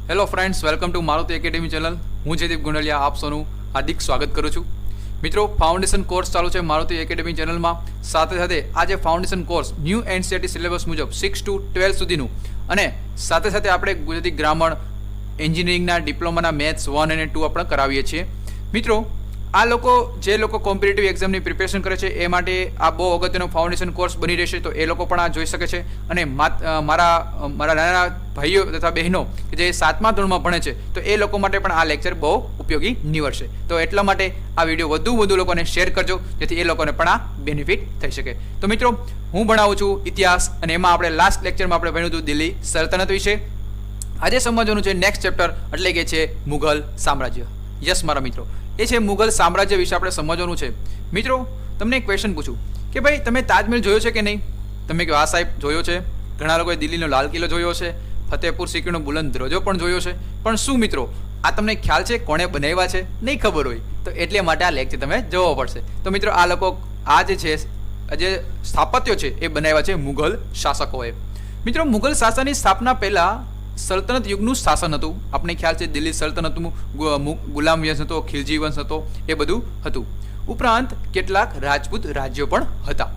Hello friends, welcome to Maruti academy channel. હું જયદીપ ગુંડલિયા આપ સૌનું હાર્દિક સ્વાગત કરું છું. મિત્રો, ફાઉન્ડેશન કોર્સ ચાલુ છે મારુતિ એકેડેમી ચેનલમાં. સાથે સાથે આ જે foundation course new NCERT syllabus મુજબ 6 to 12 સુધીનું, અને સાથે સાથે આપણે ગુજરાતી ગ્રામર, એન્જિનિયરિંગના ડિપ્લોમાના મેથ્સ 1 અને 2 આપણે કરાવીએ છીએ. મિત્રો, આ જે લોકો કોમ્પિટિટિવ એક્ઝામની પ્રિપેરેશન કરે છે એ માટે આ બહુ અગત્યનો ફાઉન્ડેશન કોર્સ બની રહેશે. તો એ લોકો પણ આ જોઈ શકે છે. અને મારા નાના ભાઈઓ તથા બહેનો કે જે 7મા ધોરણમાં ભણે છે, તો એ લોકો માટે પણ આ લેક્ચર બહુ ઉપયોગી નીવડશે. તો એટલા માટે આ વિડીયો વધુ લોકોને શેર કરજો, જેથી એ લોકોને પણ આ બેનિફિટ થઈ શકે. તો મિત્રો, હું ભણાવું છું ઇતિહાસ, અને એમાં આપણે લાસ્ટ લેક્ચરમાં આપણે ભણ્યું હતું દિલ્હી સલ્તનત વિશે. આજે સમજવાનું છે નેક્સ્ટ ચેપ્ટર, એટલે કે છે મુઘલ સામ્રાજ્ય. યસ મારા મિત્રો, એ છે મુઘલ સામ્રાજ્ય વિશે આપણે સમજવાનું છે. મિત્રો, તમને એક ક્વેશ્ચન પૂછું કે ભાઈ, તમે તાજમહેલ જોયો છે કે નહીં? તમે કહો હા સાહેબ જોયો છે. ઘણા લોકોએ દિલ્હીનો લાલ કિલ્લો જોયો છે, ફતેહપુર સિક્રીનો બુલંદ દરવાજો પણ જોયો છે. પણ શું મિત્રો, આ તમને ખ્યાલ છે કોણે બનાવ્યા છે? નહીં ખબર હોય તો એટલે માટે આ લેક્ચર તમે જોવો પડશે. તો મિત્રો, આ લોકો આ જે સ્થાપત્યો છે એ બનાવ્યા છે મુઘલ શાસકોએ. મિત્રો, મુઘલ શાસનની સ્થાપના પહેલાં સલ્તનત યુગનું શાસન હતું. આપણે ખ્યાલ છે દિલ્હી સલ્તનતનું ગુલામ વંશ હતો, ખિલજી વંશ હતો, એ બધું હતું. ઉપરાંત કેટલાક રાજપૂત રાજ્યો પણ હતા.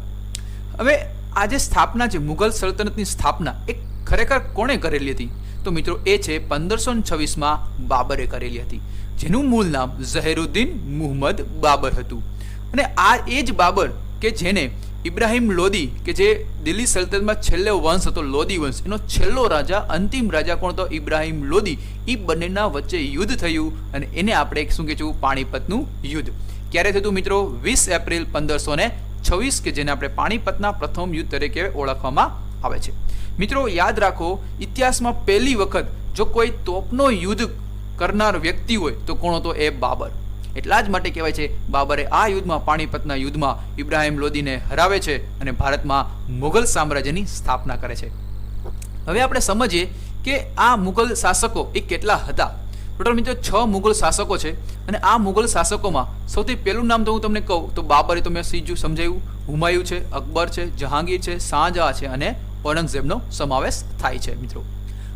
હવે આ જે સ્થાપના છે મુઘલ સલ્તનતની સ્થાપના, એ ખરેખર કોણે કરેલી હતી? તો મિત્રો, એ છે 1526માં બાબરે કરેલી હતી, જેનું મૂળ નામ ઝહેરુદ્દીન મુહમ્મદ બાબર હતું. અને આ એ જ બાબર કે જેને ઇબ્રાહિમ લોદી, કે જે દિલ્હી સલ્તનતમાં છેલ્લો વંશ હતો, લોદી વંશ, એનો છેલ્લો રાજા, અંતિમ રાજા કોણ હતો? ઇબ્રાહિમ લોદી. એ બંનેના વચ્ચે યુદ્ધ થયું, અને એને આપણે શું કહીશું? પાણીપતનું યુદ્ધ. ક્યારે થયું મિત્રો? 20 એપ્રિલ 1526, કે જેને આપણે પાણીપતના પ્રથમ યુદ્ધ તરીકે ઓળખવામાં આવે છે. મિત્રો, યાદ રાખો, ઇતિહાસમાં પહેલી વખત જો કોઈ તોપનો યુદ્ધ કરનાર વ્યક્તિ હોય તો કોણ હતો? એ બાબર. એટલા જ માટે કહેવાય છે બાબરે આ યુદ્ધમાં, પાણીપતના યુદ્ધમાં ઇબ્રાહિમ લોદીને હરાવે છે અને ભારતમાં મુઘલ સામ્રાજ્યની સ્થાપના કરે છે. હવે આપણે સમજીએ કે આ મુઘલ શાસકો એ કેટલા હતા. ટોટલ મિત્રો 6 મુઘલ શાસકો છે. અને આ મુઘલ શાસકોમાં સૌથી પહેલું નામ તો હું તમને કહું તો બાબરે તો મેં સીધું સમજાવ્યું. હુમાયુ છે, અકબર છે, જહાંગીર છે, શાહજહાં છે, અને ઔરંગઝેબનો સમાવેશ થાય છે. મિત્રો,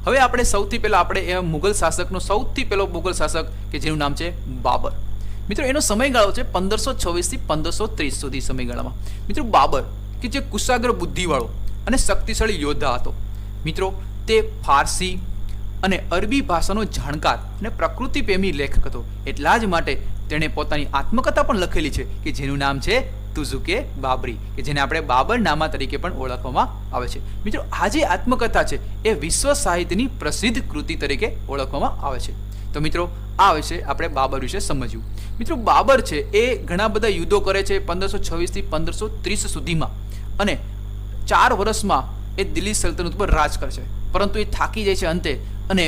હવે આપણે સૌથી પહેલા એ મુઘલ શાસકનો સૌથી પહેલો મુઘલ શાસક કે જેનું નામ છે બાબર. મિત્રો, એનો સમયગાળો છે 1526 થી 1530 સુધી સમયગાળામાં. મિત્રો, બાબર કે જે કુશાગ્ર બુદ્ધિવાળો અને શક્તિશાળી યોદ્ધા હતો. મિત્રો, તે ફારસી અને અરબી ભાષાનો જાણકાર અને પ્રકૃતિ પ્રેમી લેખક હતો. એટલા જ માટે તેણે પોતાની આત્મકથા પણ લખેલી છે, કે જેનું નામ છે તુઝુકે બાબરી, કે જેને આપણે બાબરનામા તરીકે પણ ઓળખવામાં આવે છે. મિત્રો, આ જે આત્મકથા છે એ વિશ્વ સાહિત્યની પ્રસિદ્ધ કૃતિ તરીકે ઓળખવામાં આવે છે. તો મિત્રો, આ વિશે આપણે બાબર વિશે સમજ્યું. મિત્રો, બાબર છે એ ઘણા બધા યુદ્ધો કરે છે 1526 થી 1530 સુધીમાં, અને 4 વર્ષમાં એ દિલ્હી સલ્તનત પર રાજ કરે છે. પરંતુ એ થાકી જાય છે અંતે, અને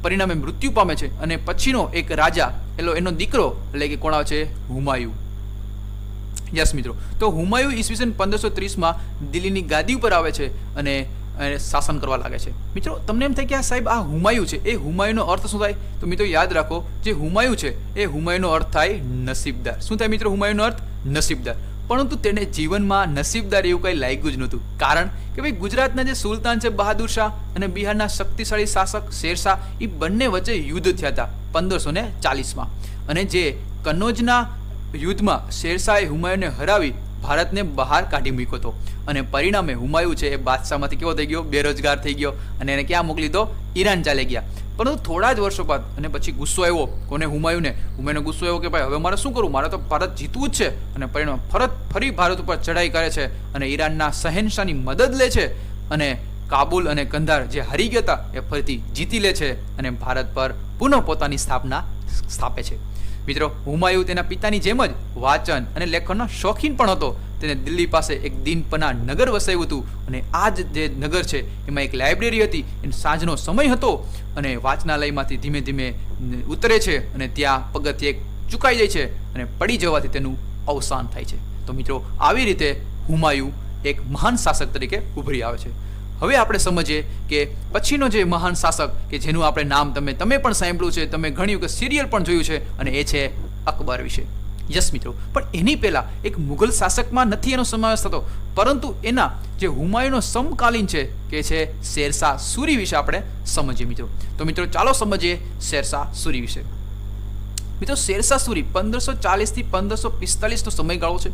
પરિણામે મૃત્યુ પામે છે. અને પછીનો એક રાજા, એનો દીકરો, એટલે કે કોણ આવે છે? હુમાયુ. યસ મિત્રો, તો હુમાયુ ઈસવીસન 1530માં દિલ્હીની ગાદી ઉપર આવે છે અને શાસન કરવા લાગે છે. મિત્રો, તમને એમ થાય કે આ સાહેબ આ હુમાયુ છે, એ હુમાયુનો અર્થ શું થાય? તો મિત્રો, યાદ રાખો, જે હુમાયુ છે એ હુમાયુનો અર્થ થાય નસીબદાર. શું થાય મિત્રો હુમાયુનો અર્થ? નસીબદાર. પરંતુ તેને જીવનમાં નસીબદાર એવું કંઈ લાગ્યું જ નહોતું. કારણ કે ભાઈ, ગુજરાતના જે સુલતાન છે બહાદુર શાહ અને બિહારના શક્તિશાળી શાસક શેરશાહ, એ બંને વચ્ચે યુદ્ધ થયા હતા 1540માં. અને જે કન્નૌજના યુદ્ધમાં શેરશાહે હુમાયુને હરાવી ભારતને બહાર કાઢી મૂક્યો હતો. અને પરિણામે હુમાયુ છે એ બાદશાહમાંથી કેવો થઈ ગયો? બેરોજગાર થઈ ગયો. અને એને ક્યાં મોકલી દો? ઈરાન ચાલી ગયા. પરંતુ થોડા જ વર્ષો બાદ અને પછી ગુસ્સો આવ્યો કોને? હુમાયુને ગુસ્સો આવ્યો કે ભાઈ, હવે મારે શું કરવું? મારે તો ભારત જીતવું જ છે. અને પરિણામે ફરી ભારત ઉપર ચઢાઈ કરે છે અને ઈરાનના શહેનશાહની મદદ લે છે, અને કાબુલ અને કંધાર જે હારી ગયા હતા એ ફરીથી જીતી લે છે, અને ભારત પર પુનઃ પોતાની સ્થાપે છે. મિત્રો, હુમાયુ તેના પિતાની જેમ જ વાંચન અને લેખનનો શોખીન પણ હતો. તેને દિલ્હી પાસે એક દીનપના નગર વસાવ્યું હતું, અને આ જ જે નગર છે એમાં એક લાઇબ્રેરી હતી. એને સાંજનો સમય હતો, અને વાંચનાલયમાંથી ધીમે ધીમે ઉતરે છે, અને ત્યાં પગથિયે ચૂકાઈ જાય છે, અને પડી જવાથી તેનું અવસાન થાય છે. તો મિત્રો, આવી રીતે હુમાયુ એક મહાન શાસક તરીકે ઉભરી આવે છે. હવે આપણે સમજીએ કે પછીનો જે મહાન શાસક કે જેનું આપણે નામ તમે પણ સાંભળ્યું છે, તમે ઘણી વખત સિરિયલ પણ જોયું છે, અને એ છે અકબર વિશે. યસ મિત્રો, પણ એની પહેલા એક મુઘલ શાસકમાં નથી એનો સમાવેશ થતો, પરંતુ એના જે હુમાયુનો સમકાલીન છે કે છે શેરશાહ સૂરી વિશે આપણે સમજીએ મિત્રો. તો મિત્રો ચાલો સમજીએ શેરશાહ સૂરી વિશે. મિત્રો શેરશાહ સૂરી 1540 થી 1545 નો સમયગાળો છે.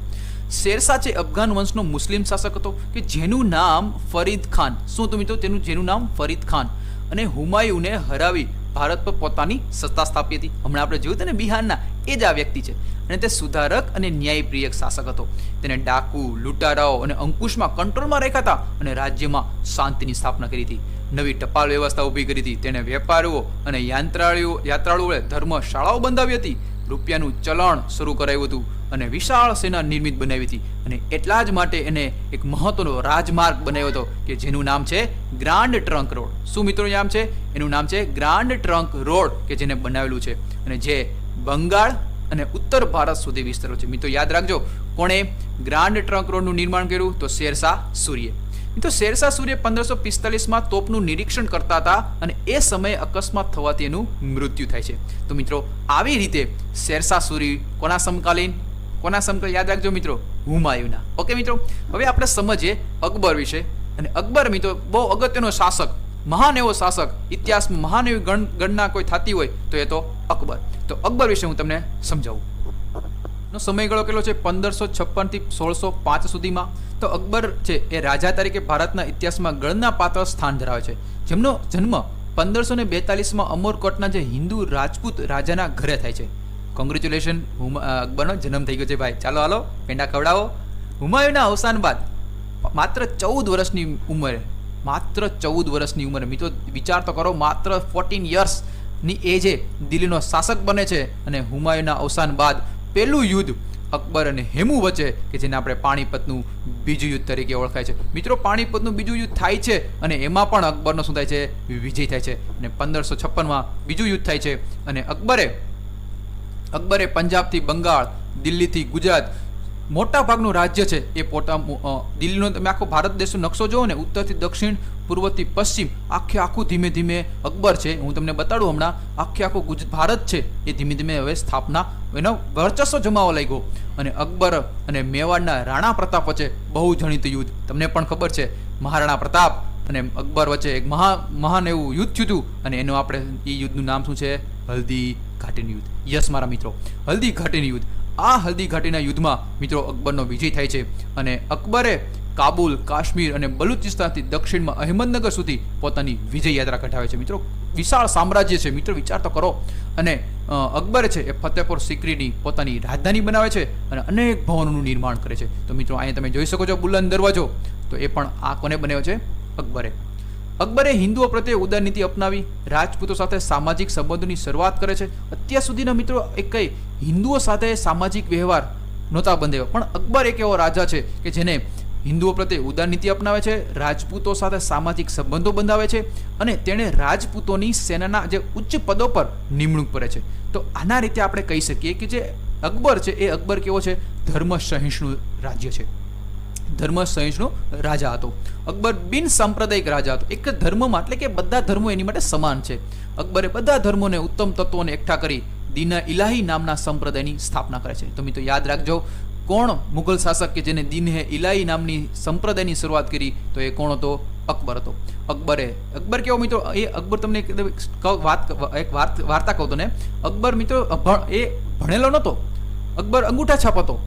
શેરશાહ છે અફઘાન વંશનો મુસ્લિમ શાસક હતો કે જેનું નામ ફરીદ ખાન, શું તો મિત્રો જેનું નામ ફરીદ ખાન, અને હુમાયુને હરાવી ભારત પર પોતાની સત્તા સ્થાપી હતી. હમણાં આપણે જોયું હતું ને બિહારના, એ જ આ વ્યક્તિ છે. અને તે સુધારક અને ન્યાયપ્રિય શાસક હતો. તેને ડાકુ, લૂંટારાઓ અને અંકુશમાં કંટ્રોલમાં રાખ્યા હતા અને રાજ્યમાં શાંતિની સ્થાપના કરી હતી. નવી ટપાલ વ્યવસ્થા ઊભી કરી હતી. તેણે વેપારીઓ અને યાત્રાળુઓએ ધર્મશાળાઓ બંધાવી હતી. રૂપિયાનું ચલણ શરૂ કરાવ્યું હતું અને વિશાળ સેના નિર્મિત બનાવી હતી. અને એટલા જ માટે એને એક મહત્વનો રાજમાર્ગ બનાવ્યો હતો કે જેનું નામ છે ગ્રાન્ડ ટ્રંક રોડ. શું મિત્રો નામ છે એનું? નામ છે ગ્રાન્ડ ટ્રંક રોડ, કે જેને બનાવેલું છે અને જે બંગાળ અને ઉત્તર ભારત સુધી વિસ્તરેલો છે. મિત્રો યાદ રાખજો, કોણે ગ્રાન્ડ ટ્રંક રોડનું નિર્માણ કર્યું? તો શેરશાહ સૂરીએ. મિત્રો શેરશાહ સૂરીએ 1545માં તોપનું નિરીક્ષણ કરતા હતા અને એ સમયે અકસ્માત થવાથી એનું મૃત્યુ થાય છે. તો મિત્રો આવી રીતે શેરશાહ સૂરી કોના સમકાલીન યાદ રાખજો મિત્રો, હુમાયુના. ઓકે મિત્રો, હવે આપણે સમજીએ અકબર વિશે. અને અકબર મિત્રો બહુ અગત્યનો શાસક, મહાન એવો શાસક, ઇતિહાસમાં મહાન એવી ગણના કોઈ થતી હોય તો એ તો અકબર. તો અકબર વિશે હું તમને સમજાવું. નો સમયગાળો કેટલો છે? 1556 થી 1605 સુધીમાં. તો અકબર છે એ રાજા તરીકે ભારતના ઇતિહાસમાં ગણના પાત્ર સ્થાન ધરાવે છે, જેમનો જન્મ 1542માં અમરકોટના જે હિન્દુ રાજપૂત રાજાના ઘરે થાય છે. કોંગ્રેચ્યુલેશન, અકબરનો જન્મ થઈ ગયો છે ભાઈ. ચાલો હાલો પેંડા ખવડાવો. હુમાયુના અવસાન બાદ માત્ર 14 વર્ષની ઉંમરે, મિત્રો વિચાર તો કરો, માત્ર 14 યર્સની એજે દિલ્હીનો શાસક બને છે. અને હુમાયુના અવસાન બાદ પહેલું યુદ્ધ અકબર અને હેમુ વચ્ચે, કે જેને આપણે પાણીપતનું બીજું યુદ્ધ તરીકે ઓળખાય છે. મિત્રો પાણીપતનું બીજું યુદ્ધ થાય છે અને એમાં પણ અકબરનો શું થાય છે? વિજય થાય છે. અને 1556માં બીજું યુદ્ધ થાય છે અને અકબરે પંજાબથી બંગાળ, દિલ્હીથી ગુજરાત, મોટા ભાગનું રાજ્ય છે એ દિલ્હીનો, તમે આખો ભારત દેશનો નકશો જોવો ને, ઉત્તરથી દક્ષિણ, પૂર્વથી પશ્ચિમ, આખું ધીમે ધીમે અકબર છે, હું તમને બતાડું હમણાં, આખું ભારત છે એ ધીમે ધીમે હવે સ્થાપના, એનો વર્ચસ્વ જમાવવા લાગ્યો. અને અકબર અને મેવાડના રાણા પ્રતાપ વચ્ચે બહુ જાણીતું યુદ્ધ, તમને પણ ખબર છે, મહારાણા પ્રતાપ અને અકબર વચ્ચે એક મહાન એવું યુદ્ધ થયું હતું. અને એનું આપણે એ યુદ્ધનું નામ શું છે? હલ્દી ઘાટીનું યુદ્ધ. યસ મારા મિત્રો, હલ્દી ઘાટીનું યુદ્ધ. આ હલ્દી ઘાટીના યુદ્ધમાં મિત્રો અકબરનો વિજય થાય છે અને અકબરે કાબુલ, કાશ્મીર અને બલુચિસ્તાનથી દક્ષિણમાં અહેમદનગર સુધી પોતાની વિજય યાત્રા કઢાવે છે. મિત્રો વિશાળ સામ્રાજ્ય છે, મિત્રો વિચાર તો કરો. અને અકબરે છે એ ફતેહપુર સિકરીની પોતાની રાજધાની બનાવે છે અને અનેક ભવનોનું નિર્માણ કરે છે. તો મિત્રો અહીંયા તમે જોઈ શકો છો બુલંદ દરવાજો, તો એ પણ આ કોને બનાવ્યો છે? અકબરે હિન્દુઓ પ્રત્યે ઉદાર નીતિ અપનાવી, રાજપૂતો સાથે સામાજિક સંબંધોની શરૂઆત કરે છે. અત્યાર સુધીના મિત્રો કઈ હિન્દુઓ સાથે સામાજિક વ્યવહાર નહોતા બંધાવ્યો, પણ અકબર એક એવો રાજા છે કે જેને હિન્દુઓ પ્રત્યે ઉદાર નીતિ અપનાવે છે, રાજપૂતો સાથે સામાજિક સંબંધો બંધાવે છે અને તેણે રાજપૂતોની સેનાના જે ઉચ્ચ પદો પર નિમણૂક કરે છે. તો આના રીતે આપણે કહી શકીએ કે જે અકબર છે એ અકબર કેવો છે? ધર્મ સહિષ્ણુ રાજ્ય છે, ધર્મ સહિષ્ણુ રાજા હતો. અકબર બિન સાંપ્રદાયિક રાજા હતો. એક ધર્મમાં, એટલે કે બધા ધર્મો એની માટે સમાન છે. અકબરે બધા ધર્મોને, ઉત્તમ તત્વોને એકઠા કરી દીન ઇલાહી નામના સંપ્રદાયની સ્થાપના કરે છે. તો મિત્રો યાદ રાખજો, કોણ મુઘલ શાસક કે જેને દીન ઇલાહી નામની સંપ્રદાયની શરૂઆત કરી? તો એ કોણ હતો? અકબર હતો. અકબર કેવો મિત્રો? એ અકબર તમને એક વાર્તા કહું તો ને, અકબર મિત્રો એ ભણેલો નહોતો, અકબર અંગૂઠા છાપ હતો.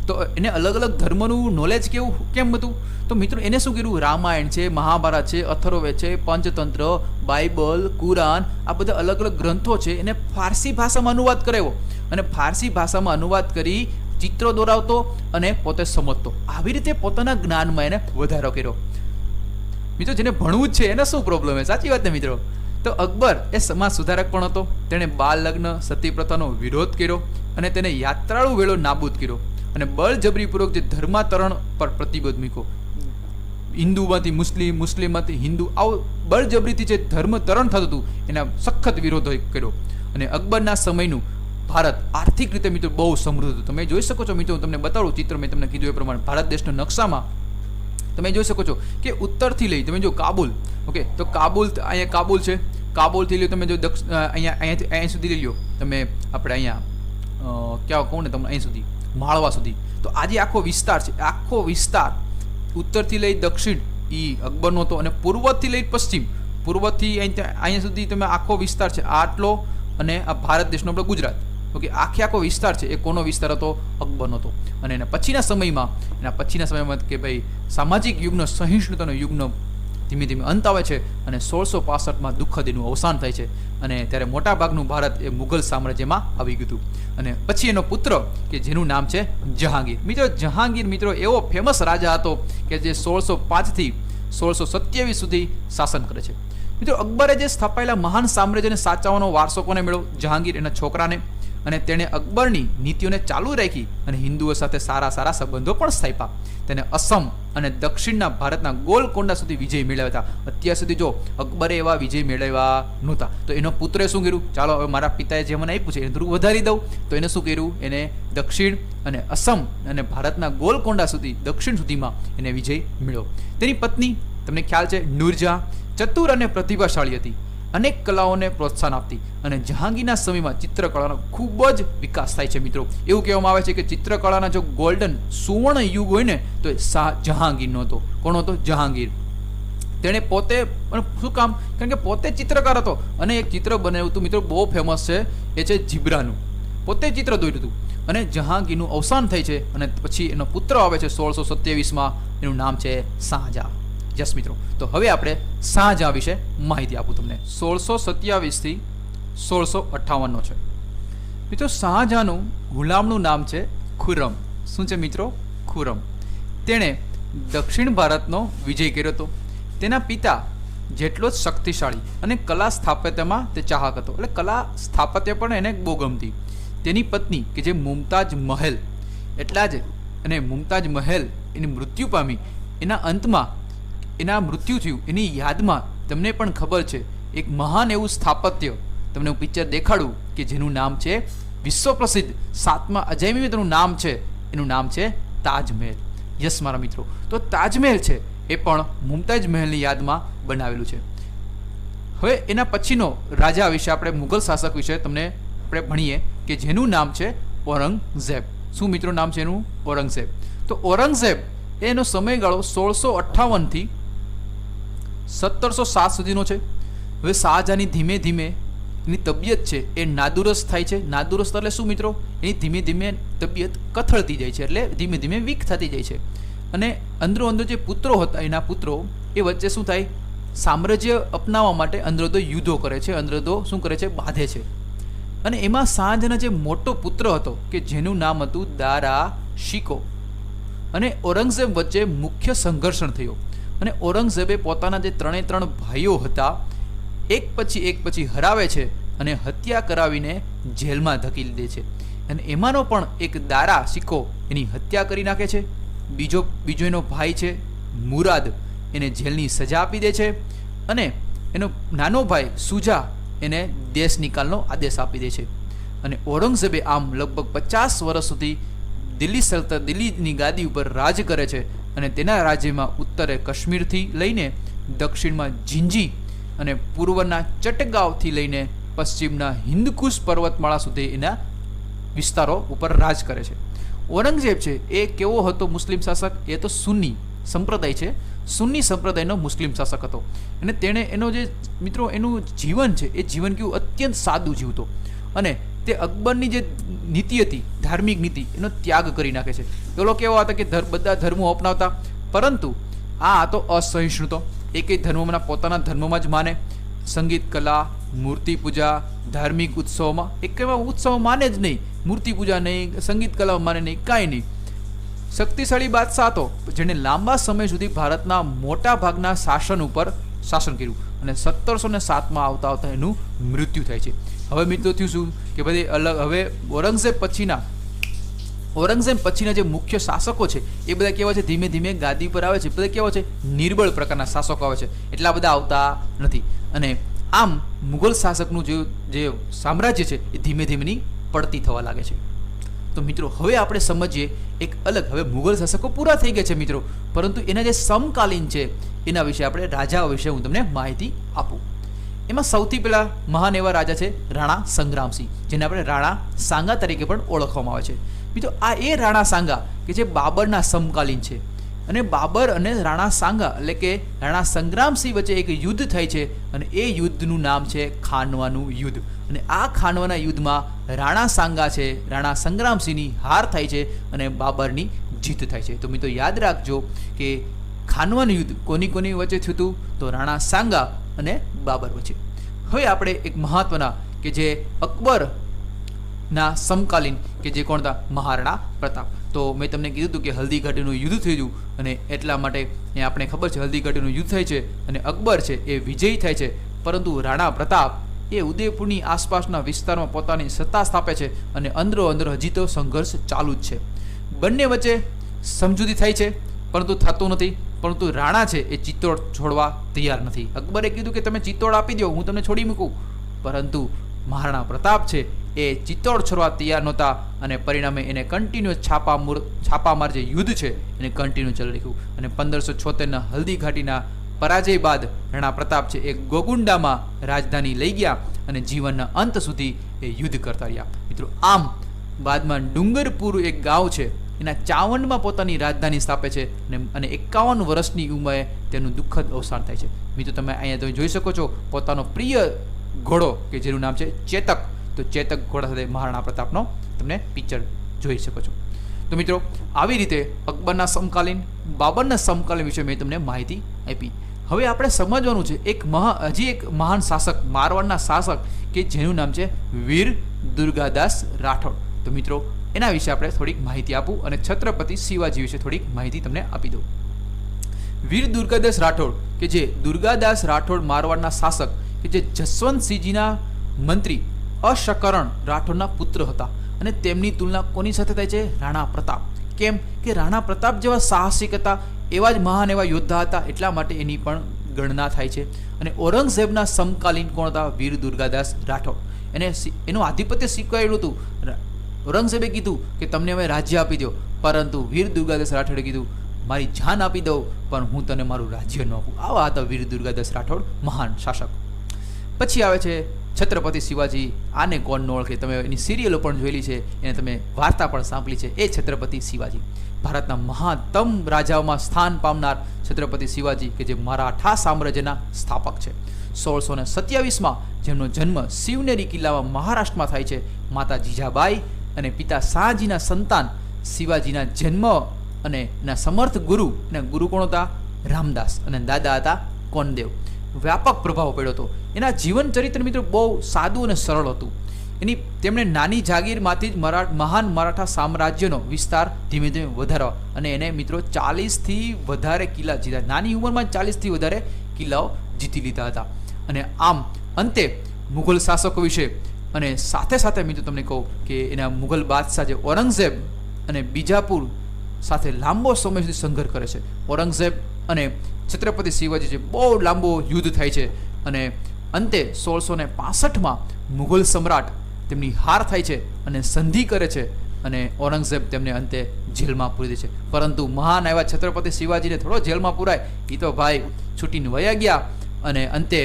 તો એને અલગ અલગ ધર્મનું નોલેજ કેમ હતું? તો મિત્રો એને શું કર્યું? રામાયણ છે, મહાભારત છે, અથર્વવેદ છે, પંચતંત્ર, બાઇબલ, કુરાન, આ બધા અલગ અલગ ગ્રંથો છે એને ફારસી ભાષામાં અનુવાદ કરાવ્યો અને ફારસી ભાષામાં અનુવાદ કરી ચિત્રો દોરાવતો અને પોતે સમજતો. આવી રીતે પોતાના જ્ઞાનમાં એને વધારો કર્યો. મિત્રો જેને ભણવું જ છે એને શું પ્રોબ્લેમ છે? સાચી વાત ને મિત્રો? તો અકબર એ સમાજ સુધારક પણ હતો. તેણે બાળ લગ્ન, સતી પ્રથાનો વિરોધ કર્યો અને તેને યાત્રાળુ વેળો નાબૂદ કર્યો અને બળજબરીપૂર્વક જે ધર્માંતરણ પર પ્રતિબંધ મૂક્યો. હિન્દુમાંથી મુસ્લિમ, મુસ્લિમમાંથી હિન્દુ, આવું બળજબરીથી જે ધર્મતરણ થતું હતું એના સખત વિરોધ કર્યો. અને અકબરના સમયનું ભારત આર્થિક રીતે મિત્રો બહુ સમૃદ્ધ હતું. તમે જોઈ શકો છો મિત્રો, હું તમને બતાડું ચિત્ર, મેં તમને કીધું એ પ્રમાણે ભારત દેશના નકશામાં તમે જોઈ શકો છો કે ઉત્તરથી લઈ તમે જો કાબુલ, ઓકે, તો કાબુલ, અહીંયા કાબુલ છે, કાબુલથી લઈ તમે જો અહીંયા સુધી લઈ લો તમે, આપણે અહીંયા ક્યાં કહું ને તમને અહીં સુધી માળવા સુધી. તો આ જે આખો વિસ્તાર છે, આખો વિસ્તાર ઉત્તરથી લઈ દક્ષિણ એ અકબરનો હતો, અને પૂર્વથી લઈ પશ્ચિમ, પૂર્વથી અહીંયા સુધી તમે આખો વિસ્તાર છે આટલો, અને આ ભારત દેશનો આપણો ગુજરાત, ઓકે, આખો વિસ્તાર છે એ કોનો વિસ્તાર હતો? અકબરનો હતો. અને એના પછીના સમયમાં કે ભાઈ સામાજિક યુગનો, સહિષ્ણુતાનો યુગનો ધીમે ધીમે અંત આવે છે, અને 1665માં દુઃખદ એનું અવસાન થાય છે, અને ત્યારે મોટાભાગનું ભારત એ મુઘલ સામ્રાજ્યમાં આવી ગયું હતું. અને પછી એનો પુત્ર કે જેનું નામ છે જહાંગીર. જહાંગીર મિત્રો એવો ફેમસ રાજા હતો કે જે 1605થી 1627 સુધી શાસન કરે છે. મિત્રો અકબરે જે સ્થાપાયેલા મહાન સામ્રાજ્યને સાચવવાનો વારસો કોને મળ્યો? જહાંગીર, એના છોકરાને. અને તેણે અકબરની નીતિઓને ચાલુ રાખી અને હિન્દુઓ સાથે સારા સંબંધો પણ સ્થાપ્યા. તેને અસમ અને દક્ષિણના ભારતના ગોલકોંડા સુધી વિજય મેળવ્યા હતા. અત્યાર સુધી જો અકબરે એવા વિજય મેળવ્યા નહોતા. તો એનો પુત્રે શું કર્યું? ચાલો હવે મારા પિતાએ જે મને આપ્યું છે એને થોડું વધારી દઉં. તો એને શું કર્યું? એને દક્ષિણ અને અસમ અને ભારતના ગોલકોંડા સુધી, દક્ષિણ સુધીમાં એને વિજય મેળવ્યો. તેની પત્ની, તમને ખ્યાલ છે, નૂરજહાં ચતુર અને પ્રતિભાશાળી હતી, અનેક કલાઓને પ્રોત્સાહન આપતી, અને જહાંગીરના સમયમાં ચિત્રકળાનો ખૂબ જ વિકાસ થાય છે. મિત્રો એવું કહેવામાં આવે છે કે ચિત્રકળાના જો ગોલ્ડન સુવર્ણ યુગ હોય ને તો એ જહાંગીરનો હતો. કોનો હતો? જહાંગીર. તેણે પોતે, શું કામ? કારણ કે પોતે ચિત્રકાર હતો, અને એક ચિત્ર બનાવ્યું હતું મિત્રો, બહુ ફેમસ છે, એ છે જીબ્રાનું. પોતે ચિત્ર દોર્યું હતું. અને જહાંગીરનું અવસાન થાય છે, અને પછી એનો પુત્ર આવે છે 1627માં, એનું નામ છે શાહજહાં. યસ મિત્રો, તો હવે આપણે શાહજહાં વિશે માહિતી આપું તમને. 1627થી 1658નો છે મિત્રો. શાહજહાંનું ગુલામનું નામ છે ખુરમ. શું છે મિત્રો? ખુરમ. તેણે દક્ષિણ ભારતનો વિજય કર્યો હતો. તેના પિતા જેટલો જ શક્તિશાળી અને કલા સ્થાપત્યમાં તે ચાહક હતો, એટલે કલા સ્થાપત્ય પણ એને બહુ ગમતી. તેની પત્ની કે જે મુમતાજ મહેલ, એટલા જ, અને મુમતાજ મહેલ એની મૃત્યુ પામી, એના અંતમાં એના મૃત્યુ થયું, એની યાદમાં તમને પણ ખબર છે એક મહાન એવું સ્થાપત્ય તમને હું પિક્ચર દેખાડું કે જેનું નામ છે વિશ્વ પ્રસિદ્ધ 7મા અજાયબીમાં તેનું નામ છે, એનું નામ છે તાજમહેલ. યસ મારા મિત્રો, તો તાજમહેલ છે એ પણ મુમતાજ મહેલની યાદમાં બનાવેલું છે. હવે એના પછીનો રાજા વિશે આપણે, મુઘલ શાસક વિશે તમને આપણે ભણીએ કે જેનું નામ છે ઔરંગઝેબ. શું મિત્રો નામ છે એનું? ઔરંગઝેબ. તો ઔરંગઝેબ એનો સમયગાળો 1658થી 1707 સુધીનો છે. હવે શાહજહાંની ધીમે ધીમે એની તબિયત છે એ નાદુરસ્ત થાય છે. નાદુરસ્ત એટલે શું મિત્રો? એની ધીમે ધીમે તબિયત કથળતી જાય છે, એટલે ધીમે ધીમે વીક થતી જાય છે. અને અંદરો અંદર જે પુત્રો હતા, એના પુત્રો એ વચ્ચે શું થાય? સામ્રાજ્ય અપનાવવા માટે અંદરોદો યુદ્ધો કરે છે, અંદરોદો શું કરે છે? બાંધે છે. અને એમાં શાહજહાંનો જે મોટો પુત્ર હતો કે જેનું નામ હતું દારા શિકો, અને ઔરંગઝેબ વચ્ચે મુખ્ય સંઘર્ષણ થયો. અને ઔરંગઝેબે પોતાના જે 3 ભાઈઓ હતા એક પછી હરાવે છે, અને હત્યા કરાવીને જેલમાં ધકેલી દે છે. અને એમાંનો પણ એક દારા શિકો એની હત્યા કરી નાખે છે. બીજો એનો ભાઈ છે મુરાદ, એને જેલની સજા આપી દે છે, અને એનો નાનો ભાઈ સુજા એને દેશ નિકાલનો આદેશ આપી દે છે. અને ઔરંગઝેબે આમ લગભગ 50 વર્ષ સુધી દિલ્હીની ગાદી ઉપર રાજ કરે છે. અને તેના રાજ્યમાં ઉત્તરે કાશ્મીરથી લઈને દક્ષિણમાં જિંજી અને પૂર્વના ચટગાંવથી લઈને પશ્ચિમના હિન્દકુશ પર્વતમાળા સુધી એના વિસ્તારો ઉપર રાજ કરે છે. ઔરંગઝેબ છે એ કેવો હતો મુસ્લિમ શાસક? એ તો સુન્ની સંપ્રદાય છે, સુન્ની સંપ્રદાયનો મુસ્લિમ શાસક હતો. અને તેણે એનો જે મિત્રો એનું જીવન છે એ જીવન કેવું? અત્યંત સાદું જીવતો. અને તે અકબરની જે નીતિ હતી, ધાર્મિક નીતિ, એનો ત્યાગ કરી નાખે છે. પેલો કેવો હતા કે બધા ધર્મો અપનાવતા, પરંતુ આ હતો અસહિષ્ણુતો. એકેય ધર્મના પોતાના ધર્મમાં જ માને. સંગીત, કલા, મૂર્તિ પૂજા, ધાર્મિક ઉત્સવમાં એક એવા ઉત્સવ માને જ નહીં, મૂર્તિ પૂજા નહીં, સંગીત કલા માને નહીં, કાંઈ નહીં. શક્તિશાળી બાદશાહ હતો જેણે લાંબા સમય સુધી ભારતના મોટા ભાગના શાસન ઉપર શાસન કર્યું, અને 1707માં આવતા એનું મૃત્યુ થાય છે. હવે મિત્રો થયું શું કે બધી અલગ, હવે ઔરંગઝેબ પછીના જે મુખ્ય શાસકો છે એ બધા કેવા છે? ધીમે ધીમે ગાદી પર આવે છે. બધા કેવા છે? નિર્બળ પ્રકારના શાસકો આવે છે, એટલા બધા આવતા નથી. અને આમ મુઘલ શાસકનું જે સામ્રાજ્ય છે એ ધીમે ધીમેની પડતી થવા લાગે છે. તો મિત્રો હવે આપણે સમજીએ એક અલગ, હવે મુઘલ શાસકો પૂરા થઈ ગયા છે મિત્રો, પરંતુ એના જે સમકાલીન છે એના વિશે આપણે, રાજાઓ વિશે હું તમને માહિતી આપું. એમાં સૌથી પહેલાં મહાન એવા રાજા છે રાણા સંગ્રામસિંહ, જેને આપણે રાણા સાંગા તરીકે પણ ઓળખવામાં આવે છે. મિત્રો આ એ રાણા સાંગા કે જે બાબરના સમકાલીન છે, અને બાબર અને રાણા સાંગા એટલે કે રાણા સંગ્રામસિંહ વચ્ચે એક યુદ્ધ થાય છે, અને એ યુદ્ધનું નામ છે ખાનવાનું યુદ્ધ. અને આ ખાનવાના યુદ્ધમાં રાણા સાંગા છે રાણા સંગ્રામસિંહની હાર થાય છે અને બાબરની જીત થાય છે. તો મિત્રો યાદ રાખજો કે ખાનવાનું યુદ્ધ કોની વચ્ચે થયું હતું? તો રાણા સાંગા અને બાબર વચ્ચે. હવે આપણે એક મહત્વના કે જે અકબરના સમકાલીન કે જે કોણ હતા? મહારાણા પ્રતાપ. તો મેં તમને કીધું હતું કે હલ્દીઘાટીનું યુદ્ધ થયું, અને એટલા માટે આપણે ખબર છે હલ્દીઘાટીનું યુદ્ધ થાય છે અને અકબર છે એ વિજયી થાય છે, પરંતુ રાણા પ્રતાપ એ ઉદયપુરની આસપાસના વિસ્તારમાં પોતાની સત્તા સ્થાપે છે, અને અંદરો અંદર હજી તો સંઘર્ષ ચાલુ જ છે. બંને વચ્ચે સમજૂતી થાય છે, પરંતુ થતું નથી. પરંતુ રાણા છે એ ચિત્તોડ છોડવા તૈયાર નથી. અકબરે કીધું કે તમે ચિત્તોડ આપી દો, હું તમને છોડી મૂકું, પરંતુ મહારાણા પ્રતાપ છે એ ચિત્તોડ છોડવા તૈયાર નહોતા, અને પરિણામે એને કન્ટિન્યુઅસ છાપામાર જે યુદ્ધ છે એને કન્ટિન્યુ ચાલુ રાખ્યું. અને 1576ના હલ્દીઘાટીના પરાજય બાદ રાણા પ્રતાપ છે એ ગોગુંડામાં રાજધાની લઈ ગયા, અને જીવનના અંત સુધી એ યુદ્ધ કરતા રહ્યા. મિત્રો આમ બાદમાં ડુંગરપુર એક ગાંવ છે એના 54માં પોતાની રાજધાની સ્થાપે છે, અને 51 વર્ષની ઉંમરે તેનું દુઃખદ અવસાન થાય છે. મિત્રો તમે અહીંયા તમે જોઈ શકો છો પોતાનો પ્રિય ઘોડો કે જેનું નામ છે ચેતક. તો ચેતક ઘોડા સાથે મહારાણા પ્રતાપનો તમને પિક્ચર જોઈ શકો છો. તો મિત્રો આવી રીતે અકબરના સમકાલીન, બાબરના સમકાલીન વિશે મેં તમને માહિતી આપી. હવે આપણે સમજવાનું છે હજી એક મહાન શાસક, મારવાડના શાસક કે જેનું નામ છે વીર દુર્ગાદાસ રાઠોડ. તો મિત્રો એના વિશે આપણે થોડીક માહિતી આપું અને છત્રપતિ શિવાજી વિશે થોડીક માહિતી તમને આપી દઉં. વીર દુર્ગાદાસ રાઠોડ કે જે દુર્ગાદાસ રાઠોડ મારવાડના શાસક કે જે જસવંતસિંહજીના મંત્રી અશકરણ રાઠોડના પુત્ર હતા, અને તેમની તુલના કોની સાથે થાય છે? રાણા પ્રતાપ. કેમ કે રાણા પ્રતાપ જેવા સાહસિક હતા, એવા જ મહાન એવા યોદ્ધા હતા, એટલા માટે એની પણ ગણના થાય છે. અને ઔરંગઝેબના સમકાલીન કોણ હતા? વીર દુર્ગાદાસ રાઠોડ. એનું આધિપત્ય સ્વીકારેલું હતું. ઔરંગઝેબે કીધું કે તમને અમે રાજ્ય આપી દો, પરંતુ વીર દુર્ગાદાસ રાઠોડે કીધું મારી જાન આપી દઉં પણ હું તને મારું રાજ્ય ન આપું. આવા હતા વીર દુર્ગાદાસ રાઠોડ, મહાન શાસક. પછી આવે છે છત્રપતિ શિવાજી. આને કોણ ન ઓળખે? તમે એની સિરિયલો પણ જોયેલી છે, એને તમે વાર્તા પણ સાંભળી છે. એ છત્રપતિ શિવાજી ભારતના મહાતમ રાજાઓમાં સ્થાન પામનાર છત્રપતિ શિવાજી કે જે મરાઠા સામ્રાજ્યના સ્થાપક છે. 1627માં જેમનો જન્મ શિવનેરી કિલ્લામાં મહારાષ્ટ્રમાં થાય છે. માતા જીજાબાઈ અને પિતા શાહજીના સંતાન શિવાજીના જન્મ અને એના સમર્થ ગુરુ, એના ગુરુ કોણ હતા? રામદાસ, અને દાદા હતા કોનદેવ. વ્યાપક પ્રભાવ પડ્યો હતો. એના જીવન ચરિત્ર મિત્રો બહુ સાદું અને સરળ હતું. તેમણે નાની જાગીરમાંથી જ મહાન મરાઠા સામ્રાજ્યનો વિસ્તાર ધીમે ધીમે વધારવા, અને એને મિત્રો 40થી વધારે કિલ્લા જીત્યા. નાની ઉંમરમાં 40થી વધારે કિલ્લાઓ જીતી લીધા હતા. અને આમ અંતે મુઘલ શાસકો વિશે અને સાથે સાથે મિત્રો તમને કહું કે એના મુઘલ બાદશાહ જે ઔરંગઝેબ અને બીજાપુર સાથે લાંબો સમય સુધી સંઘર્ષ કરે છે. ઔરંગઝેબ અને છત્રપતિ શિવાજી છે બહુ લાંબો યુદ્ધ થાય છે, અને અંતે 1665માં મુઘલ સમ્રાટ તેમની હાર થાય છે અને સંધિ કરે છે, અને ઔરંગઝેબ તેમને અંતે જેલમાં પૂરી દે છે. પરંતુ મહાન એવા છત્રપતિ શિવાજીને થોડો જેલમાં પૂરાય, એ તો ભાઈ છૂટીને વયા ગયા, અને અંતે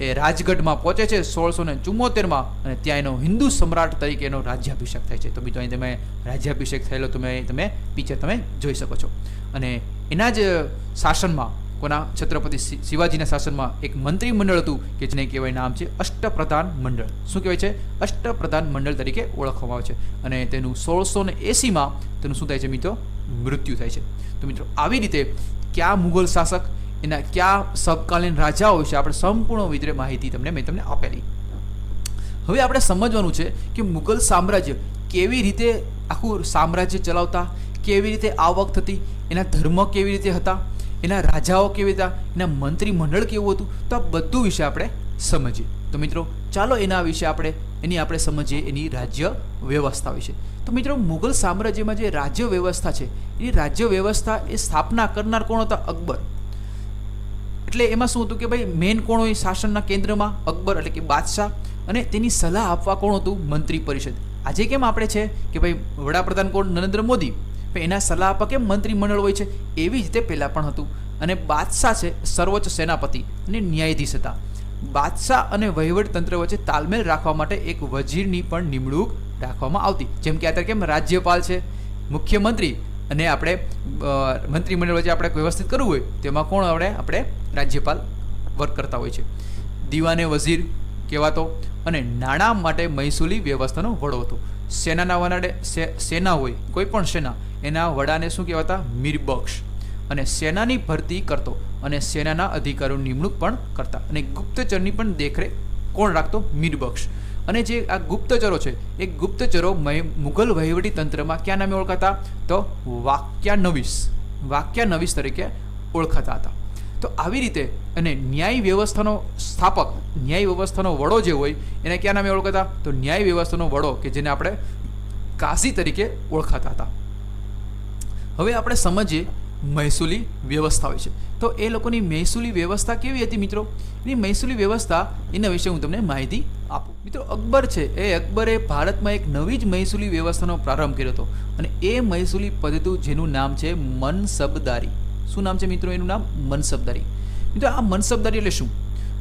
એ રાજગઢમાં પહોંચે છે 1674માં, અને ત્યાં એનો હિન્દુ સમ્રાટ તરીકે એનો રાજ્યાભિષેક થાય છે. તો મિત્રો અહીં તમે રાજ્યાભિષેક થયેલો તમે પિક્ચર તમે જોઈ શકો છો. અને એના જ શાસનમાં કોના? છત્રપતિ શિવાજીના શાસનમાં એક મંત્રીમંડળ હતું કે જેને કહેવાય નામ છે અષ્ટપ્રધાન મંડળ. શું કહેવાય છે? અષ્ટપ્રધાન મંડળ તરીકે ઓળખવામાં આવે છે. અને તેનું 1680માં તેનું શું થાય છે મિત્રો? મૃત્યુ થાય છે. તો મિત્રો આવી રીતે કયા મુઘલ શાસક, એના કયા સમકાલીન રાજાઓ વિશે આપણે સંપૂર્ણ વિતરે માહિતી મેં તમને આપેલી. હવે આપણે સમજવાનું છે કે મુઘલ સામ્રાજ્ય કેવી રીતે આખું સામ્રાજ્ય ચલાવતા, કેવી રીતે આવક થતી, એના ધર્મ કેવી રીતે હતા, એના રાજાઓ કેવી હતા, એના મંત્રીમંડળ કેવું હતું. તો આ બધું વિશે આપણે સમજીએ. તો મિત્રો ચાલો એના વિશે આપણે સમજીએ એની રાજ્ય વ્યવસ્થા વિશે. તો મિત્રો મુઘલ સામ્રાજ્યમાં જે રાજ્ય વ્યવસ્થા છે, એની રાજ્ય વ્યવસ્થા એ સ્થાપના કરનાર કોણ હતા? અકબર. એટલે એમાં શું હતું કે ભાઈ મેન કોણ હોય શાસનના કેન્દ્રમાં? અકબર એટલે કે બાદશાહ. અને તેની સલાહ આપવા કોણ હતું? મંત્રી પરિષદ. આજે કેમ આપણે છે કે ભાઈ વડાપ્રધાન કોણ? નરેન્દ્ર મોદી. એના સલાહ આપવા કેમ મંત્રીમંડળ હોય છે? એવી જ રીતે પહેલાં પણ હતું. અને બાદશાહ છે સર્વોચ્ચ સેનાપતિ અને ન્યાયાધીશ હતા. બાદશાહ અને વહીવટતંત્ર વચ્ચે તાલમેલ રાખવા માટે એક વજીરની પણ નિમણૂક રાખવામાં આવતી. જેમ કે અત્યારે કેમ રાજ્યપાલ છે, મુખ્યમંત્રી અને આપણે મંત્રીમંડળ વચ્ચે આપણે વ્યવસ્થિત કરવું હોય તેમાં કોણ આપણે રાજ્યપાલ વર્ક કરતા હોય છે. દીવાને વઝીર કહેવાતો અને નાણાં માટે મહેસૂલી વ્યવસ્થાનો વડો હતો. સેનાના વડાને સેના હોય કોઈ પણ સેના એના વડાને શું કહેવાતા? મીરબક્ષ. અને સેનાની ભરતી કરતો અને સેનાના અધિકારીઓની નિમણૂક પણ કરતા. અને ગુપ્તચરની પણ દેખરેખ કોણ રાખતો? મીરબક્ષ. અને જે આ ગુપ્તચરો છે એ ગુપ્તચરો મુઘલ વહીવટી તંત્રમાં કયા નામે ઓળખાતા? તો વાક્યાનવીસ તરીકે ઓળખાતા હતા. તો આવી રીતે અને ન્યાય વ્યવસ્થાનો સ્થાપક, ન્યાય વ્યવસ્થાનો વડો જે હોય એને કયા નામે ઓળખાતા? તો ન્યાય વ્યવસ્થાનો વડો કે જેને આપણે કાઝી તરીકે ઓળખાતા હતા. હવે આપણે સમજીએ મહેસૂલી વ્યવસ્થા હોય છે. તો એ લોકોની મહેસૂલી વ્યવસ્થા કેવી હતી મિત્રો? એની મહેસૂલી વ્યવસ્થા એના વિશે હું તમને માહિતી આપું. મિત્રો અકબર છે એ અકબરે ભારતમાં એક નવી જ મહેસૂલી વ્યવસ્થાનો પ્રારંભ કર્યો હતો અને એ મહેસૂલી પદ્ધતિ જેનું નામ છે મનસબદારી. શું નામ છે મિત્રો? એનું નામ મનસબદારી. મિત્રો આ મનસબદારી એટલે શું?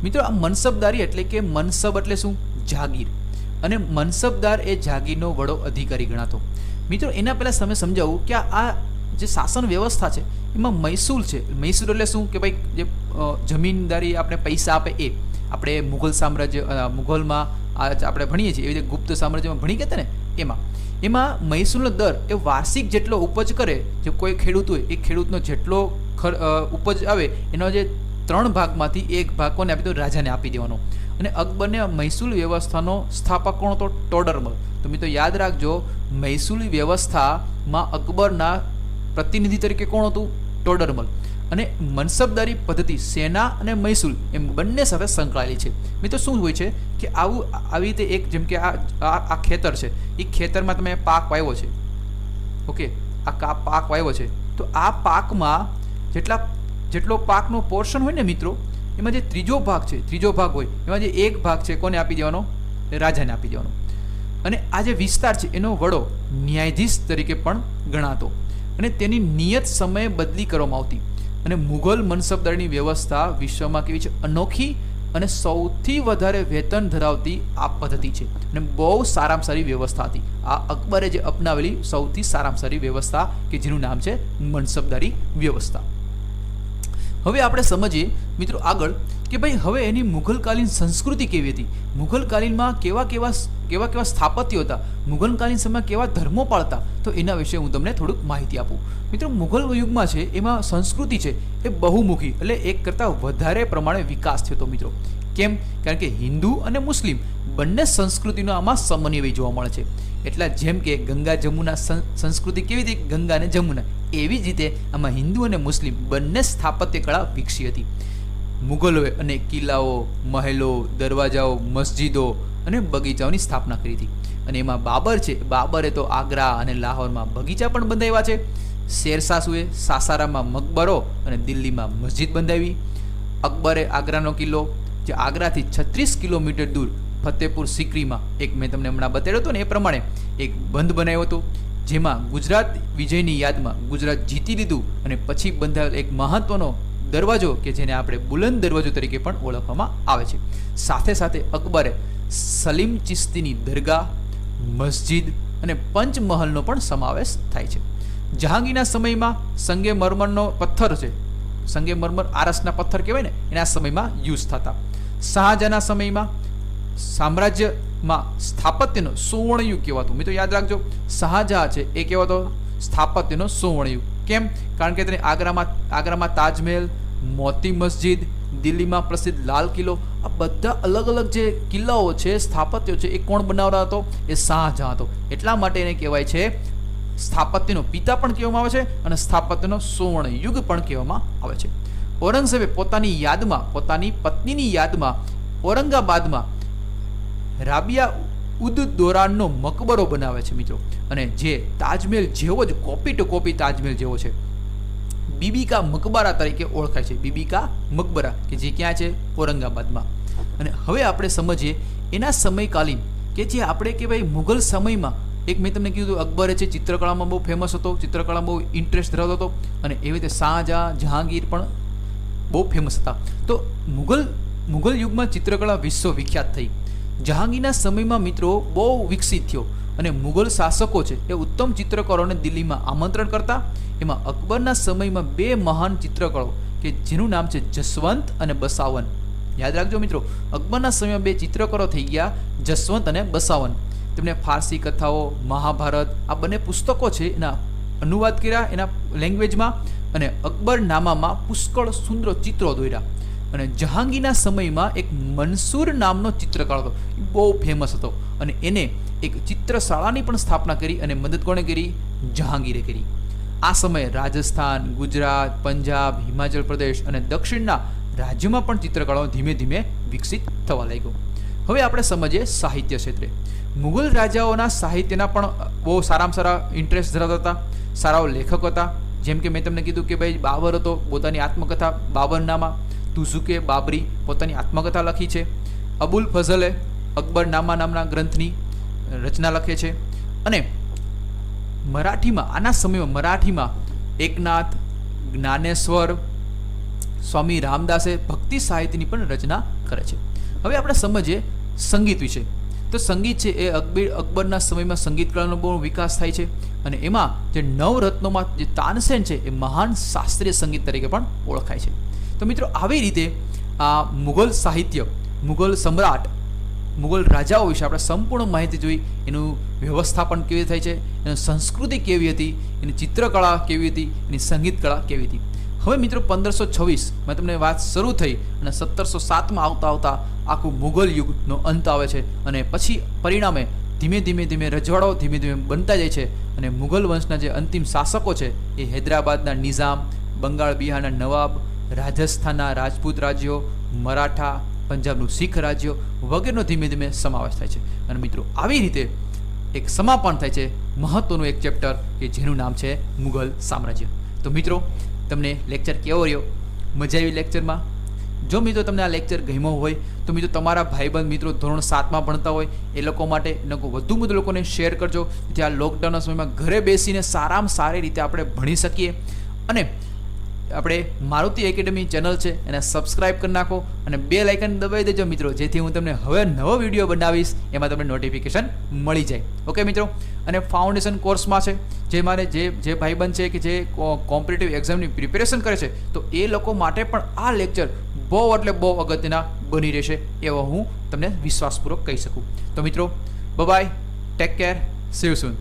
મિત્રો આ મનસબદારી એટલે કે મનસબ એટલે શું? જાગીર. અને મનસબદાર એ જાગીરનો વડો અધિકારી ગણાતો. મિત્રો એના પહેલાં તમે સમજાવું કે આ જે શાસન વ્યવસ્થા છે એમાં મહેસૂલ છે. મહેસૂલ એટલે શું? કે ભાઈ જે જમીનદારી આપણે પૈસા આપે એ. આપણે મુઘલ સામ્રાજ્ય, મુઘલમાં આપણે ભણીએ છીએ એવી રીતે ગુપ્ત સામ્રાજ્યમાં ભણી ગયા ને એમાં મહેસૂલનો દર એ વાર્ષિક જેટલો ઉપજ કરે, જે કોઈ ખેડૂત હોય એ ખેડૂતનો જેટલો ઉપજ આવે એનો જે 3 ભાગમાંથી 1 ભાગ કોને આપી દો? રાજાને આપી દેવાનો. અને અકબરને મહેસૂલ વ્યવસ્થાનો સ્થાપક કોણ હતો? ટોડરમલ. તો મિત્રો યાદ રાખજો, મહેસૂલી વ્યવસ્થામાં અકબરના પ્રતિનિધિ તરીકે કોણ હતું? ટોડરમલ. અને મનસબદારી પદ્ધતિ સેના અને મહેસૂલ એમ બંને સાથે સંકળાયેલી છે. મિત્રો શું હોય છે કે આવી રીતે એક જેમ કે આ ખેતર છે, એ ખેતરમાં તમે પાક વાવ્યો છે, ઓકે, આ પાક વાવ્યો છે, તો આ પાકમાં જેટલો પાકનો પોર્શન હોય ને મિત્રો, એમાં જે ત્રીજો ભાગ હોય એમાં જે 1 ભાગ છે કોને આપી દેવાનો? રાજાને આપી દેવાનો. અને આ જે વિસ્તાર છે એનો વડો ન્યાયાધીશ તરીકે પણ ગણાતો અને તેની નિયત સમયે બદલી કરવામાં આવતી. અને મુઘલ મનસબદારીની વ્યવસ્થા વિશ્વમાં કેવી છે? અનોખી અને સૌથી વધારે વેતન ધરાવતી આ પદ્ધતિ છે અને બહુ સારામાં સારી વ્યવસ્થા હતી. આ અકબરે જે અપનાવેલી સૌથી સારામાં સારી વ્યવસ્થા કે જેનું નામ છે મનસબદારી વ્યવસ્થા. હવે આપણે સમજીએ મિત્રો આગળ કે ભાઈ હવે એની મુઘલકાલીન સંસ્કૃતિ કેવી હતી? મુઘલકાલીનમાં કેવા સ્થાપત્યો હતા? મુઘલકાલીન સમયમાં કેવા ધર્મો પાળતા? તો એના વિશે હું તમને થોડુંક માહિતી આપું. મિત્રો મુઘલ યુગમાં છે એમાં સંસ્કૃતિ છે એ બહુમુખી એટલે એક કરતાં વધારે પ્રમાણે વિકાસ થયો હતો મિત્રો. કેમ? કારણ કે હિન્દુ અને મુસ્લિમ બંને સંસ્કૃતિનો આમાં સમન્વય જોવા મળે છે. એટલા જેમ કે ગંગા જમુના સંસ્કૃતિ કેવી હતી? ગંગા અને જમુના. એવી જ રીતે આમાં હિન્દુ અને મુસ્લિમ બંને સ્થાપત્ય કળા વિકસી હતી. મુગલોએ અને કિલ્લાઓ, મહેલો, દરવાજાઓ, મસ્જિદો અને બગીચાઓની સ્થાપના કરી હતી. અને એમાં બાબર છે, બાબરે તો આગ્રા અને લાહોરમાં બગીચા પણ બંધાવ્યા છે. શેરશાહે સાસારામાં મકબરો અને દિલ્હીમાં મસ્જિદ બંધાવી. અકબરે આગ્રાનો કિલ્લો જે આગ્રાથી 36 કિલોમીટર દૂર ફતેપુર સિકરીમાં એક મેં તમને હમણાં બતાવ્યો હતો ને એ પ્રમાણે એક બંધ બનાવ્યો હતો, જેમાં ગુજરાત વિજયની યાદમાં ગુજરાત જીતી લીધું અને પછી બંધાયેલ એક મહત્વનો દરવાજો કે જેને આપણે બુલંદ દરવાજો તરીકે પણ ઓળખવામાં આવે છે. સાથે સાથે અકબરે સલીમ ચિશ્તીની દરગાહ, મસ્જિદ અને પંચમહલનો પણ સમાવેશ થાય છે. જહાંગીરના સમયમાં સંગેમરમરનો પથ્થર છે, સંગેમરમર આરસના પથ્થર કહેવાય ને, એના સમયમાં યુઝ થતા. શાહજહાંના સમયમાં સામ્રાજ્યમાં સ્થાપત્યનો સુવર્ણયુગ કહેવાતું. મિત્રો યાદ રાખજો, શાહજહાં છે એ કહેવાતો સ્થાપત્યનો સુવર્ણયુગ. કેમ? કારણ કે તેને આગ્રામાં તાજમહેલ, મોતી મસ્જિદ, દિલ્હીમાં પ્રસિદ્ધ લાલ કિલ્લો, આ બધા અલગ અલગ જે કિલ્લાઓ છે, સ્થાપત્યો છે, એ કોણ બનાવતા હતો? એ શાહજહાં હતો. એટલા માટે એને કહેવાય છે સ્થાપત્યનો પિતા પણ કહેવામાં આવે છે અને સ્થાપત્યનો સુવર્ણ યુગ પણ કહેવામાં આવે છે. ઔરંગઝેબે પોતાની પત્નીની યાદમાં ઔરંગાબાદમાં રાબિયા ઉદ દૌરાનનો મકબરો બનાવે છે મિત્રો, અને જે તાજમહેલ જેવો જ કોપી ટુ કોપી તાજમહેલ જેવો છે. બીબી કા મકબરા તરીકે ઓળખાય છે. બીબી કા મકબરા કે જે ક્યાં છે? ઔરંગાબાદમાં. અને હવે આપણે સમજીએ એના સમયકાલીન કે જે આપણે કે ભાઈ મુઘલ સમયમાં એક મેં તમને કીધું અકબરે છે ચિત્રકળામાં બહુ ફેમસ હતો, ચિત્રકળામાં બહુ ઇન્ટરેસ્ટ ધરાવતો હતો, અને એવી રીતે શાહજહાં, જહાંગીર પણ બહુ ફેમસ હતા. તો મુઘલ મુઘલ યુગમાં ચિત્રકળા વિશ્વવિખ્યાત થઈ. જહાંગીરના સમયમાં મિત્રો બહુ વિકસિત થયો અને મુઘલ શાસકો છે એ ઉત્તમ ચિત્રકારોને દિલ્હીમાં આમંત્રણ કરતા. એમાં અકબરના સમયમાં બે મહાન ચિત્રકારો કે જેનું નામ છે જસવંત અને બસાવન. યાદ રાખજો મિત્રો, અકબરના સમયમાં બે ચિત્રકારો થઈ ગયા, જસવંત અને બસાવન. તેમણે ફારસી કથાઓ, મહાભારત આ બંને પુસ્તકો છે એના અનુવાદ કર્યા એના લેંગ્વેજમાં અને અકબરનામામાં પુષ્કળ સુંદર ચિત્રો દોર્યા. અને જહાંગીરના સમયમાં એક મંસૂર નામનો ચિત્રકાર હતો, એ બહુ ફેમસ હતો અને એને એક ચિત્રશાળાની પણ સ્થાપના કરી અને મદદ કોણે કરી? જહાંગીરે કરી. આ સમયે રાજસ્થાન, ગુજરાત, પંજાબ, હિમાચલ પ્રદેશ અને દક્ષિણના રાજ્યોમાં પણ ચિત્રકળાઓ ધીમે ધીમે વિકસિત થવા લાગ્યો. હવે આપણે સમજીએ સાહિત્ય ક્ષેત્રે. મુઘલ રાજાઓના સાહિત્યના પણ બહુ સારામાં સારા ઇન્ટરેસ્ટ ધરાવતા હતા, સારા લેખક હતા. જેમ કે મેં તમને કીધું કે ભાઈ બાબર હતો, પોતાની આત્મકથા બાબરનામા, તુસુકે બાબરી પોતાની આત્મકથા લખી છે. અબુલ ફઝલે અકબરનામા નામના ગ્રંથની રચના લખે છે. અને મરાઠીમાં આના સમયમાં મરાઠીમાં એકનાથ, જ્ઞાનેશ્વર, સ્વામી રામદાસે ભક્તિ સાહિત્યની પણ રચના કરે છે. હવે આપણે સમજીએ સંગીત વિશે. તો સંગીત છે એ અકબરના સમયમાં સંગીત કળાનો બહુ વિકાસ થાય છે અને એમાં જે નવરત્નોમાં જે તાનસેન છે એ મહાન શાસ્ત્રીય સંગીત તરીકે પણ ઓળખાય છે. તો મિત્રો આવી રીતે આ મુઘલ સાહિત્ય, મુઘલ સમ્રાટ, મુઘલ રાજાઓ વિશે આપણે સંપૂર્ણ માહિતી જોઈ. એનું વ્યવસ્થાપન કેવી થાય છે, એની સંસ્કૃતિ કેવી હતી, એની ચિત્રકળા કેવી હતી, એની સંગીત કળા કેવી હતી. હવે મિત્રો 1526 તમને વાત શરૂ થઈ અને 1707માં આવતા આખું મુઘલ યુગનો અંત આવે છે અને પછી પરિણામે ધીમે ધીમે રજવાડાઓ ધીમે ધીમે બનતા જાય છે અને મુઘલ વંશના જે અંતિમ શાસકો છે એ હૈદરાબાદના નિઝામ, બંગાળ બિહારના નવાબ, રાજસ્થાનના રાજપૂત રાજ્યો, મરાઠા, પંજાબનું શીખ રાજ્યો વગેરેનો ધીમે ધીમે સમાવેશ થાય છે. અને મિત્રો આવી રીતે એક સમાપન થાય છે મહત્વનું એક ચેપ્ટર કે જેનું નામ છે મુઘલ સામ્રાજ્ય. તો મિત્રો તમને લેક્ચર કેવો રહ્યો? મજા આવી લેક્ચરમાં? જો મિત્રો તમને આ લેક્ચર ગમ્યો હોય તો મિત્રો તમારા ભાઈબંધ મિત્રો ધોરણ 7માં ભણતા હોય એ લોકો માટે વધુ લોકોને શેર કરજો, જેથી આ લોકડાઉનના સમયમાં ઘરે બેસીને સારામાં સારી રીતે આપણે ભણી શકીએ. અને આપણે મારુતિ એકેડમી ચેનલ છે એને સબસ્ક્રાઇબ કરી નાખો અને બેલ આઇકન દબાવી દેજો મિત્રો, જેથી હું તમને હવે નવો વિડીયો બનાવીશ એમાં તમને નોટિફિકેશન મળી જાય. ઓકે મિત્રો, અને ફાઉન્ડેશન કોર્સમાં છે જે મારે જે ભાઈબંધ છે કે જે કોમ્પિટિટિવ એક્ઝામની પ્રિપેરેશન કરે છે તો એ લોકો માટે પણ આ લેક્ચર બહુ એટલે બહુ અગત્યના બની રહેશે એવો હું તમને વિશ્વાસપૂર્વક કહી શકું. તો મિત્રો bye, take care, see you soon.